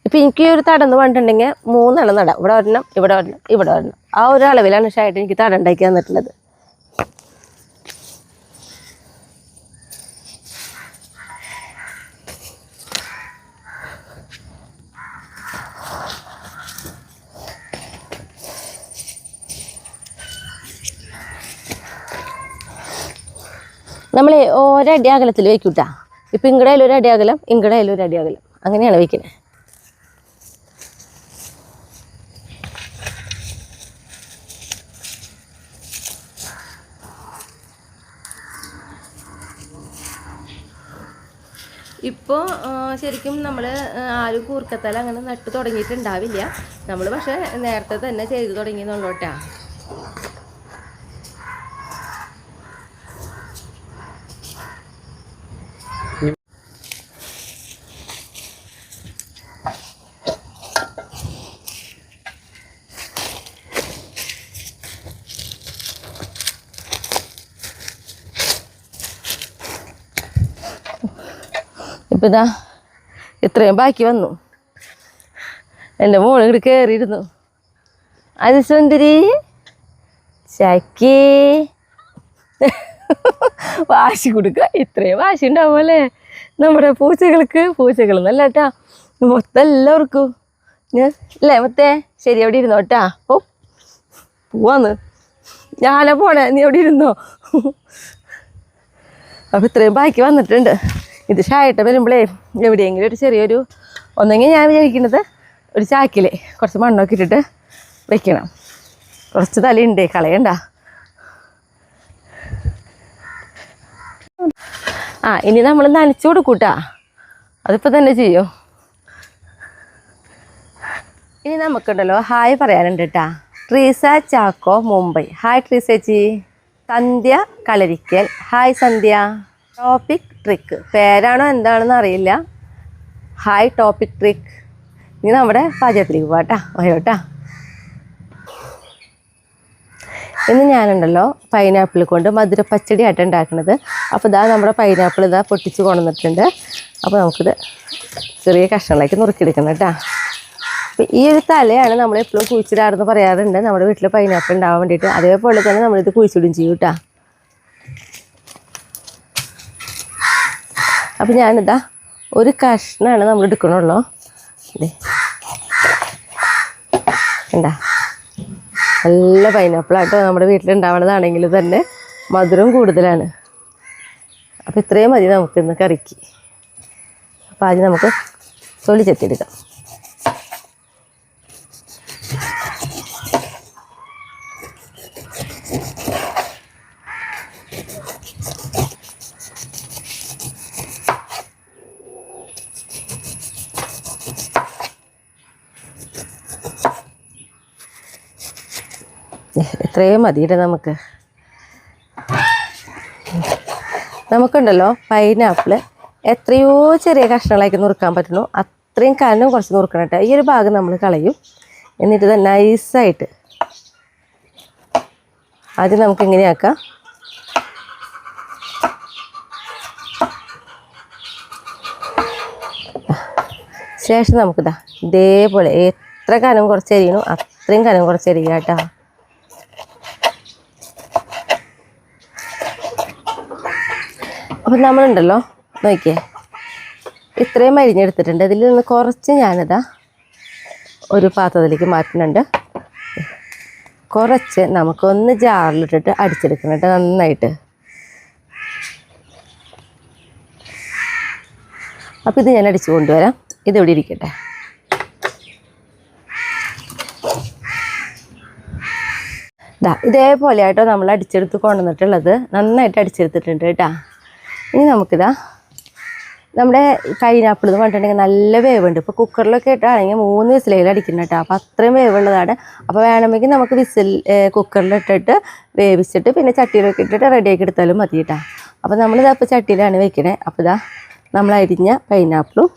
ഇപ്പം എനിക്ക് ഒരു തടന്ന് പറഞ്ഞിട്ടുണ്ടെങ്കിൽ 3 എണ്ണം നടാം. ഇവിടെ ഒരെണ്ണം ആ ഒരു അളവിലാണ് ഷായിട്ട് എനിക്ക് തടം ഉണ്ടാക്കി തന്നിട്ടുള്ളത്. നമ്മൾ ഒരടി അകലത്തിൽ വയ്ക്കൂട്ടാ. ഇപ്പം ഇങ്ങടയിലും ഒരു അടി അകലം, ഇങ്ങടയിലും ഒരു അടി അകലം, അങ്ങനെയാണ് വയ്ക്കുന്നത്. ഇപ്പോൾ ശരിക്കും നമ്മൾ ആരും കൂർക്കത്തല അങ്ങനെ നട്ട് തുടങ്ങിയിട്ടുണ്ടാവില്ല. നമ്മൾ പക്ഷേ നേരത്തെ തന്നെ ചെയ്തു തുടങ്ങിയെന്നുള്ളൂ കേട്ടോ. ഇപ്പം ഇതാ ഇത്രയും ബാക്കി വന്നു. എൻ്റെ മോൾ ഇങ്ങോട്ട് കയറിയിരുന്നു. അത് സുന്ദരി ചക്കി വാശി കൊടുക്കുക. ഇത്രയും വാശി ഉണ്ടാവുമല്ലേ നമ്മുടെ പൂച്ചകൾ നല്ല കേട്ടാ. മൊത്തം എല്ലാവർക്കും അല്ലേ മൊത്തേ. ശരി അവിടെ ഇരുന്നോ കേട്ടാ. ഓ പോവാന്ന് ഞാനാ പോണേ, നീ അവിടെ ഇരുന്നോ. അപ്പം ഇത്രയും ബാക്കി വന്നിട്ടുണ്ട്. ഇത് ഷായിട്ട് വരുമ്പോഴേ എവിടെയെങ്കിലും ഒരു ചെറിയൊരു ഒന്നെങ്കിൽ ഞാൻ വിചാരിക്കുന്നത് ഒരു ചാക്കിൽ കുറച്ച് മണ്ണൊക്കെ ഇട്ടിട്ട് വെക്കണം. കുറച്ച് തലയുണ്ടേ, കളയണ്ട. ഇനി നമ്മൾ നനച്ചു കൊടുക്കൂട്ടാ. അതിപ്പോൾ തന്നെ ചെയ്യും. ഇനി നമുക്കുണ്ടല്ലോ ഹായ് പറയാനുണ്ട് കേട്ടാ. ട്രീസ ചാക്കോ മുംബൈ. ഹായ് ട്രീസേച്ചി. സന്ധ്യ കളരിക്കൽ. ഹായ് സന്ധ്യ. ടോപ്പിക് ട്രിക്ക് പേരാണോ എന്താണെന്ന് അറിയില്ല. Hi topic trick. ഇനി നമ്മുടെ പാചകത്തിലേക്ക് പോവാട്ടാ. വയോട്ടാ. ഇന്ന് ഞാനുണ്ടല്ലോ പൈനാപ്പിൾ കൊണ്ട് മധുരപ്പച്ചടി ആയിട്ട് ഉണ്ടാക്കുന്നത്. അപ്പോൾ ഇതാ നമ്മുടെ പൈനാപ്പിൾ ഇതാ പൊട്ടിച്ച് കൊണ്ടുവന്നിട്ടുണ്ട്. അപ്പോൾ നമുക്കിത് ചെറിയ കഷ്ണങ്ങളാക്കി നുറുക്കിയെടുക്കണം കേട്ടോ. അപ്പോൾ ഈ ഒരു തലയാണ് നമ്മളെപ്പോഴും കുഴിച്ചിടാറെന്ന് പറയാറുണ്ട് നമ്മുടെ വീട്ടിൽ പൈനാപ്പിൾ ഉണ്ടാവാൻ വേണ്ടിയിട്ട്. അതേപോലെ തന്നെ നമ്മളിത് കുഴിച്ചിടും ചെയ്യും കേട്ടോ. അപ്പം ഞാനിതാ ഒരു കഷ്ണമാണ് നമ്മൾ എടുക്കണുള്ളൂ. അതെ എന്താ നല്ല പൈനാപ്പിളാട്ടോ. നമ്മുടെ വീട്ടിലുണ്ടാവണതാണെങ്കിൽ തന്നെ മധുരം കൂടുതലാണ്. അപ്പോൾ ഇത്രയും മതി നമുക്കിന്ന് കറിക്ക്. അപ്പോൾ ആദ്യം നമുക്ക് തൊലി ചെത്തിയെടുക്കാം. ഇത്രയും മതിയില്ല നമുക്കുണ്ടല്ലോ പൈനാപ്പിൾ എത്രയോ ചെറിയ കഷ്ണങ്ങളാക്കി നുറുക്കാൻ പറ്റുന്നു അത്രയും കനം കുറച്ച് നുറുക്കണം കേട്ടോ. ഈ ഒരു ഭാഗം നമ്മൾ കളയും. എന്നിട്ട് ഇത് നൈസായിട്ട് ആദ്യം നമുക്ക് ഇങ്ങനെയാക്കാം. ശേഷം നമുക്കിതാ ഇതേപോലെ എത്ര കനം കുറച്ചരിയണോ അത്രയും കനം കുറച്ചരിയുക കേട്ടോ. അപ്പം നമ്മളുണ്ടല്ലോ നോക്കിയേ ഇത്രയും അരിഞ്ഞെടുത്തിട്ടുണ്ട്. ഇതിൽ നിന്ന് കുറച്ച് ഞാനിതാ ഒരു പാത്രത്തിലേക്ക് മാറ്റുന്നുണ്ട്. കുറച്ച് നമുക്കൊന്ന് ജാറിലിട്ടിട്ട് അടിച്ചെടുക്കണം കേട്ടോ നന്നായിട്ട്. അപ്പോൾ ഇത് ഞാൻ അടിച്ചു കൊണ്ടുവരാം. ഇതിവിടെ ഇരിക്കട്ടെ. ഇതേപോലെ ആയിട്ടോ നമ്മൾ അടിച്ചെടുത്ത് കൊണ്ടുവന്നിട്ടുള്ളത്. നന്നായിട്ട് അടിച്ചെടുത്തിട്ടുണ്ട് കേട്ടോ. ഇനി നമുക്കിതാ നമ്മുടെ പൈനാപ്പിൾ എന്ന് പറഞ്ഞിട്ടുണ്ടെങ്കിൽ നല്ല വേവുണ്ട്. ഇപ്പോൾ കുക്കറിലൊക്കെ ഇട്ടാണെങ്കിൽ 3 വിസിലേലും അടിക്കണം കേട്ടോ. അപ്പോൾ അത്രയും വേവുള്ളതാണ്. അപ്പോൾ വേണമെങ്കിൽ നമുക്ക് കുക്കറിലിട്ടിട്ട് വേവിച്ചിട്ട് പിന്നെ ചട്ടിയിലൊക്കെ ഇട്ടിട്ട് റെഡിയാക്കി എടുത്താലും മതി കേട്ടോ. അപ്പോൾ നമ്മളിതാ ഇപ്പോൾ ചട്ടിയിലാണ് വെക്കണേ. അപ്പോൾ ഇതാ നമ്മൾ അരിഞ്ഞ പൈനാപ്പിളും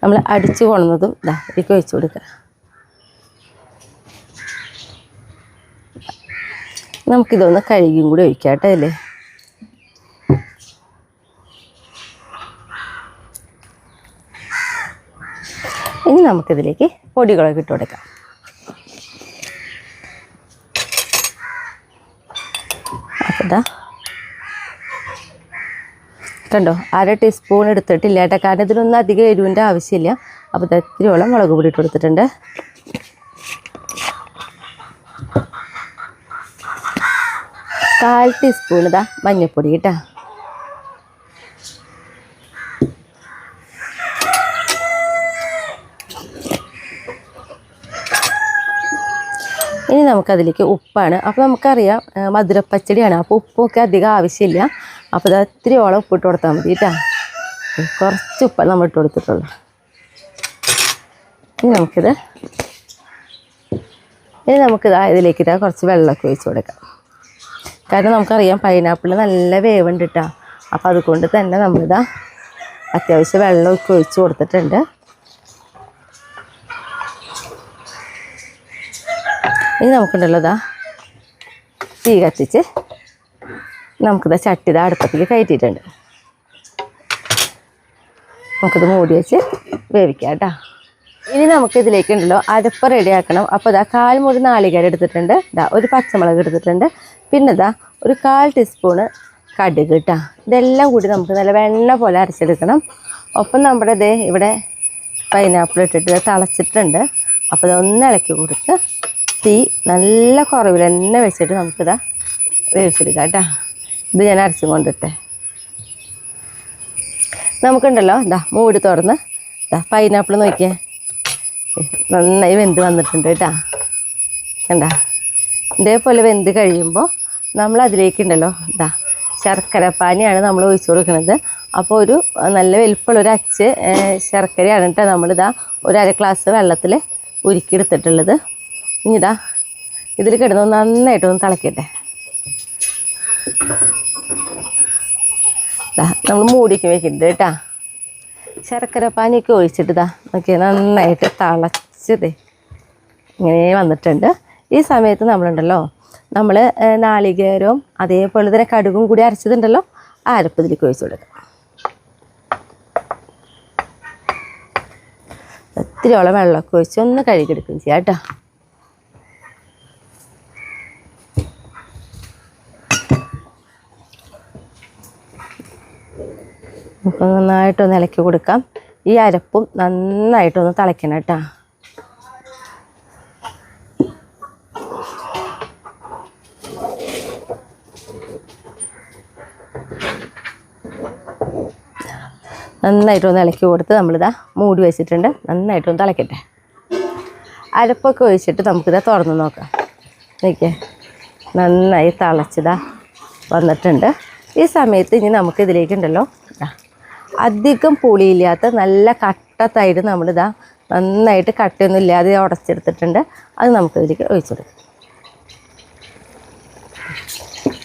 നമ്മൾ അടിച്ചു കൊണ്ടുവന്നതും ഇതാ ഇതിലേക്ക് ഒഴിച്ചു കൊടുക്കുക. നമുക്കിതൊന്ന് കഴുകിയും കൂടി ഒഴിക്കാം കേട്ടോ. അല്ലേ ഇനി നമുക്കിതിലേക്ക് പൊടികളൊക്കെ ഇട്ട് കൊടുക്കാം. അപ്പോൾ ഇതാ കണ്ടോ, 1/2 ടീസ്പൂൺ എടുത്തിട്ടില്ല കേട്ടോ. കാരണം ഇതിനൊന്നും അധികം എരിവിൻ്റെ ആവശ്യമില്ല. അപ്പോൾ ഇത് ഇത്തിരിയോളം മുളക് പൊടി ഇട്ട് കൊടുത്തിട്ടുണ്ട്. 1/4 ടീസ്പൂൺ ഇതാ മഞ്ഞൾപ്പൊടി കേട്ടോ. ഇനി നമുക്കതിലേക്ക് ഉപ്പാണ്. അപ്പോൾ നമുക്കറിയാം മധുരപ്പച്ചടിയാണ്. അപ്പോൾ ഉപ്പൊക്കെ അധികം ആവശ്യമില്ല. അപ്പോൾ ഇത് ഇത്തിരിയോളം ഉപ്പിട്ട് കൊടുത്താൽ മതി കേട്ടോ. കുറച്ച് ഉപ്പ് നമ്മൾ ഇട്ട് കൊടുത്തിട്ടുള്ളൂ. ഇനി നമുക്കിതാ ഇതിലേക്ക് കുറച്ച് വെള്ളമൊക്കെ ഒഴിച്ച് കൊടുക്കാം. കാരണം നമുക്കറിയാം പൈനാപ്പിൾ നല്ല വേവുണ്ട് കേട്ടോ. അപ്പോൾ അതുകൊണ്ട് തന്നെ നമ്മളിതാ അത്യാവശ്യം വെള്ളമൊക്കെ ഒഴിച്ച് കൊടുത്തിട്ടുണ്ട്. ഇനി നമുക്കുണ്ടല്ലോ ഇതാ തീ കത്തിച്ച് നമുക്കിതാ ചട്ടി ഇതാ അടുപ്പത്തേക്ക് കയറ്റിയിട്ടുണ്ട്. നമുക്കിത് മൂടി വെച്ച് വേവിക്കാം കേട്ടോ. ഇനി നമുക്കിതിലേക്ക് ഉണ്ടല്ലോ അരപ്പ് റെഡിയാക്കണം. അപ്പോൾ ഇതാ 1/4 മുറി നാളികേരം എടുത്തിട്ടുണ്ട്. ഇതാ ഒരു പച്ചമുളക് എടുത്തിട്ടുണ്ട്. പിന്നെ ഇതാ ഒരു 1/4 ടീസ്പൂണ് കടുക് കേട്ടോ. ഇതെല്ലാം കൂടി നമുക്ക് നല്ല വെണ്ണ പോലെ അരച്ചെടുക്കണം. ഒപ്പം നമ്മുടെ ഇവിടെ പൈനാപ്പിൾ ഇട്ടിട്ട് തിളച്ചിട്ടുണ്ട്. അപ്പോൾ ഇതൊന്ന് ഇളക്കി കൊടുത്ത് തീ നല്ല കുറവിൽ തന്നെ വെച്ചിട്ട് നമുക്കിതാ വേവിച്ചെടുക്കാം കേട്ടോ. ഇത് ഞാൻ അരച്ചും കൊണ്ടിട്ടെ. നമുക്കുണ്ടല്ലോ ഇതാ മൂടി തുറന്ന് ഇതാ പൈനാപ്പിൾ നോക്കിയേ നന്നായി വെന്ത് വന്നിട്ടുണ്ട് കേട്ടോ. കണ്ട ഇതേപോലെ വെന്ത് കഴിയുമ്പോൾ നമ്മൾ അതിലേക്കുണ്ടല്ലോ ഇതാ ശർക്കര പാനിയാണ് നമ്മൾ ഒഴിച്ചു കൊടുക്കുന്നത്. അപ്പോൾ ഒരു നല്ല വലിപ്പമുള്ളൊരു അച്ച് ശർക്കരയാണ് കേട്ടോ നമ്മളിതാ ഒരു 1/2 ഗ്ലാസ് വെള്ളത്തിൽ ഉരുക്കിയെടുത്തിട്ടുള്ളത്. ഇനി ഇതാ ഇതിൽ കിടന്ന് നന്നായിട്ടൊന്ന് തിളക്കട്ടെ. നമ്മൾ മൂടിക്ക് വെക്കുന്നുണ്ട് കേട്ടോ. ശർക്കര പാനിയൊക്കെ ഒഴിച്ചിട്ട് ഇതാ നോക്കിയാൽ നന്നായിട്ട് തിളച്ചത് ഇങ്ങനെ വന്നിട്ടുണ്ട്. ഈ സമയത്ത് നമ്മളുണ്ടല്ലോ നമ്മൾ നാളികേരവും അതേപോലെ തന്നെ കടുകും കൂടി അരച്ചതുണ്ടല്ലോ ആ അരപ്പ് ഇതിലേക്ക് ഒഴിച്ചു കൊടുക്കാം. ഒത്തിരിയോളം വെള്ളമൊക്കെ ഒഴിച്ച് ഒന്ന് കഴുകിയെടുക്കുകയും ചെയ്യാം കേട്ടോ. നമുക്ക് നന്നായിട്ടൊന്ന് ഇളക്കി കൊടുക്കാം. ഈ അരപ്പും നന്നായിട്ടൊന്ന് തിളയ്ക്കണം കേട്ടോ. നന്നായിട്ടൊന്ന് ഇളക്കി കൊടുത്ത് നമ്മളിതാ മൂടി വെച്ചിട്ടുണ്ട്. നന്നായിട്ടൊന്ന് തിളക്കട്ടെ. അരപ്പൊക്കെ ഒഴിച്ചിട്ട് നമുക്കിതാ തുറന്ന് നോക്കാം. നോക്കിയേ നന്നായി തിളച്ചതാ വന്നിട്ടുണ്ട്. ഈ സമയത്ത് ഇനി നമുക്കിതിലേക്കുണ്ടല്ലോ അധികം പുളിയില്ലാത്ത നല്ല കട്ട തൈര് നമ്മളിതാ നന്നായിട്ട് കട്ടയൊന്നും ഇല്ലാതെ ഉടച്ചെടുത്തിട്ടുണ്ട്. അത് നമുക്കിതിലേക്ക് ഒഴിച്ചെടുക്കാം.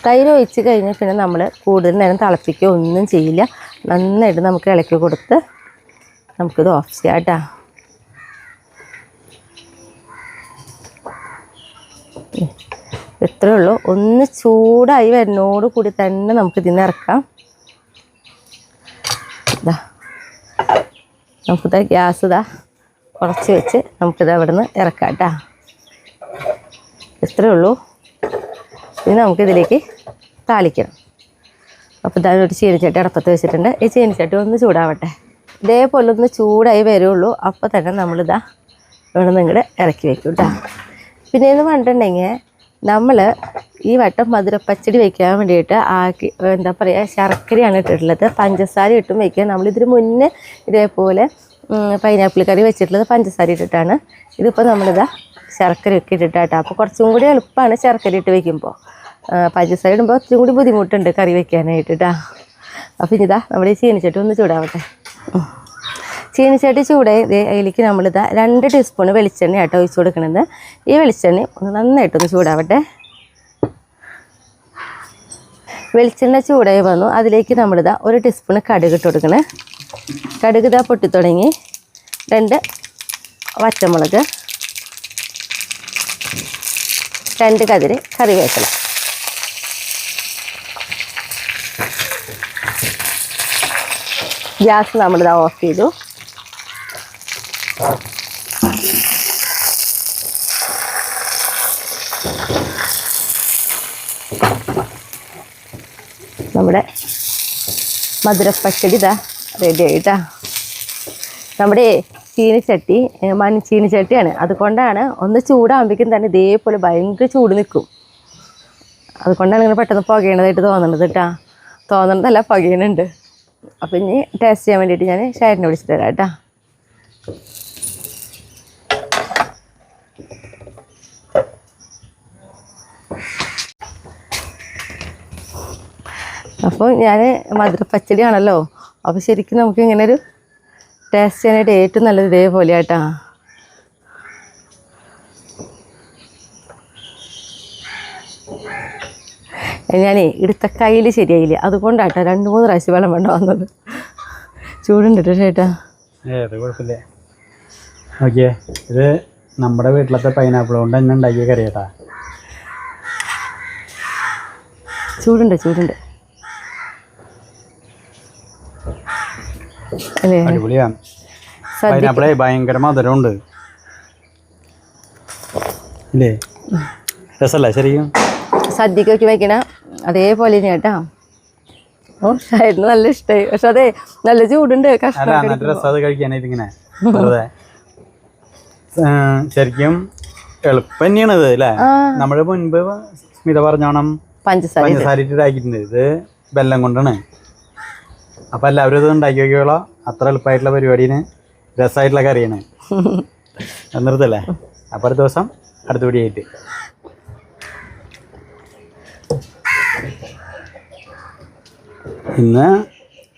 തൈര് ഒഴിച്ച് കഴിഞ്ഞാൽ പിന്നെ നമ്മൾ കൂടുതൽ നേരം തിളപ്പിക്കുകയോ ഒന്നും ചെയ്യില്ല. നന്നായിട്ട് നമുക്ക് ഇളക്കി കൊടുത്ത് നമുക്കിത് ഓഫ് ചെയ്യാം കേട്ടോ. ഇത്രയേ ഉള്ളൂ. ഒന്ന് ചൂടായി വരുന്നതോട് കൂടി തന്നെ നമുക്കിതിന്ന് ഇറക്കാം. ഇതാ നമുക്കിതാ ഗ്യാസ് ഇതാ കുറച്ച് വെച്ച് നമുക്കിത് അവിടെ നിന്ന് ഇറക്കാം കേട്ടോ. ഇത്രയേ ഉള്ളൂ. ഇനി നമുക്കിതിലേക്ക് താളിക്കണം. അപ്പോൾ ഇതാ ഒരു ചീനിച്ചട്ടി അടുപ്പത്ത് വെച്ചിട്ടുണ്ട്. ഈ ചീനിച്ചട്ടി ഒന്ന് ചൂടാവട്ടെ. ഇതേപോലെ ഒന്ന് ചൂടായി വരുള്ളൂ. അപ്പോൾ തന്നെ നമ്മളിതാ ഇവിടെ നിന്ന് ഇങ്ങോട്ട് ഇറക്കി വെക്കും കേട്ടോ. പിന്നെ എന്ന് പറഞ്ഞിട്ടുണ്ടെങ്കിൽ നമ്മൾ ഈ വട്ടം മധുരപ്പച്ചടി വയ്ക്കാൻ വേണ്ടിയിട്ട് ആക്കി എന്താ പറയുക ശർക്കരയാണ് ഇട്ടിട്ടുള്ളത്. പഞ്ചസാര ഇട്ടും വയ്ക്കുക. നമ്മളിതിന് മുന്നേ ഇതേപോലെ പൈനാപ്പിൾ കറി വെച്ചിട്ടുള്ളത് പഞ്ചസാര ഇട്ടിട്ടാണ്. ഇതിപ്പോൾ നമ്മളിതാ ശർക്കരയൊക്കെ ഇട്ടിട്ടാട്ടോ. അപ്പോൾ കുറച്ചും കൂടി എളുപ്പമാണ് ശർക്കര ഇട്ട് വയ്ക്കുമ്പോൾ. പഞ്ചസാര ഇടുമ്പോൾ ഒത്തിരി കൂടി ബുദ്ധിമുട്ടുണ്ട് കറി വെക്കാനായിട്ടാ. അപ്പോൾ ഇനിതാ നമ്മുടെ ഈ ചീനിച്ചട്ടി ഒന്ന് ചൂടാവട്ടെ. ചീനിച്ചട്ടി ചൂടായി അതിലേക്ക് നമ്മളിതാ 2 ടീസ്പൂൺ വെളിച്ചെണ്ണ ആട്ടോ ഒഴിച്ച് കൊടുക്കണത്. ഈ വെളിച്ചെണ്ണ ഒന്ന് നന്നായിട്ടൊന്ന് ചൂടാവട്ടെ. വെളിച്ചെണ്ണ ചൂടായി വന്നു. അതിലേക്ക് നമ്മളിതാ 1 ടീസ്പൂൺ കടുക് ഇട്ട് കൊടുക്കണേ. കടുക് ഇതാ പൊട്ടി തുടങ്ങി. 2 പച്ചമുളക്, 2 കതിര് കറിവേപ്പില. ഗ്യാസ് നമ്മളിതാ ഓഫ് ചെയ്തു. നമ്മുടെ മധുരപ്പച്ചടി ഇതാ റെഡി ആയിട്ടാ. നമ്മുടെ ചീനിച്ചട്ടി മൺചീനിച്ചട്ടിയാണ്. അതുകൊണ്ടാണ് ഒന്ന് ചൂടാകുമ്പോഴേക്കും തന്നെ ഇതേപോലെ ഭയങ്കര ചൂട് നിൽക്കും. അതുകൊണ്ടാണ് ഇങ്ങനെ പെട്ടെന്ന് പുകയണതായിട്ട് തോന്നുന്നത് കേട്ടാ. തോന്നണതല്ല, പുകയണുണ്ട്. അപ്പം ഇനി ടേസ്റ്റ് ചെയ്യാൻ വേണ്ടിയിട്ട് ഞാൻ ഷാരിനെ വിളിച്ചിട്ട് തരാം കേട്ടാ. അപ്പോൾ ഞാൻ മധുരപ്പച്ചടി ആണല്ലോ. അപ്പോൾ ശരിക്കും നമുക്ക് ഇങ്ങനെ ഒരു ടേസ്റ്റ് ചെയ്യാനായിട്ട് ഏറ്റവും നല്ലത് ഇതേപോലെ ആട്ടാ. ഞാനേ എടുത്ത കയ്യിൽ ശരിയായില്ല, അതുകൊണ്ടാട്ടോ 2-3 പ്രാവശ്യം വെള്ളം വേണ്ട വന്നത്. ചൂടുണ്ട് ചേട്ടാ. കുഴപ്പമില്ല. ഓക്കെ, ഇത് നമ്മുടെ വീട്ടിലത്തെ പൈനാപ്പിൾ കൊണ്ട് തന്നെ ഉണ്ടാക്കിയ കറി കേട്ടാ. ചൂടുണ്ട് അടിപൊളിയാണ്. പൈനാപ്പിളേ ഭയങ്കര മധുരമുണ്ട് ഇല്ലേ? രസമല്ലേ ശരിക്കും? സദ്യക്കൊക്കെ വയ്ക്കണ അതേപോലെ കേട്ടാ. ഓ ഷായിരുന്നു നല്ല ഇഷ്ടമായി. പക്ഷെ അതെ നല്ല ചൂടുണ്ട്. രസം കഴിക്കാനായിട്ട് ഇങ്ങനെ ശരിക്കും എളുപ്പം തന്നെയാണ് ഇത് അല്ലേ? നമ്മള് മുൻപ് സ്മിത പറഞ്ഞോണം പഞ്ചസാര ഇട്ടിട്ടാക്കിയിട്ടുണ്ട്. ഇത് വെല്ലം കൊണ്ടാണ്. അപ്പൊ എല്ലാവരും ഇത് ഉണ്ടാക്കി നോക്കിയോളാം. അത്ര എളുപ്പമായിട്ടുള്ള പരിപാടിന് രസമായിട്ടുള്ള കറിയാണ്. നിർത്തല്ലേ? അപ്പൊ അടുത്ത ദിവസം അടുത്ത വീഡിയോ. ഇന്ന്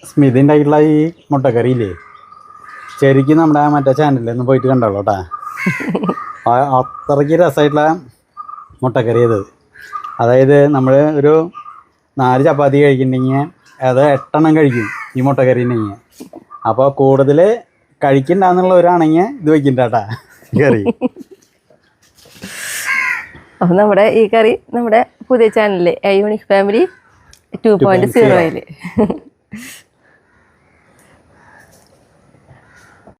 സ്മിത ഉണ്ടാക്കിയിട്ടുള്ള ഈ മുട്ടക്കറിയില്ലേ, ശരിക്കും നമ്മുടെ മറ്റേ ചാനലിൽ ഒന്ന് പോയിട്ട് കണ്ടോളൂ കേട്ടാ. അത്രയ്ക്ക് രസമായിട്ടുള്ള മുട്ടക്കറി അത്. അതായത് നമ്മൾ ഒരു 4 ചപ്പാത്തി കഴിക്കുന്നുണ്ടെങ്കിൽ അത് 8 എണ്ണം കഴിക്കും ഈ മുട്ടക്കറി ഉണ്ടെങ്കിൽ. അപ്പോൾ കൂടുതൽ കഴിക്കണ്ടെന്നുള്ളവരാണെങ്കിൽ ഇത് വയ്ക്കണ്ടാട്ടാ കറി. അപ്പോൾ നമ്മുടെ ഈ കറി നമ്മുടെ പുതിയ ചാനലിൽ യൂണിക് ഫാമിലി 2.0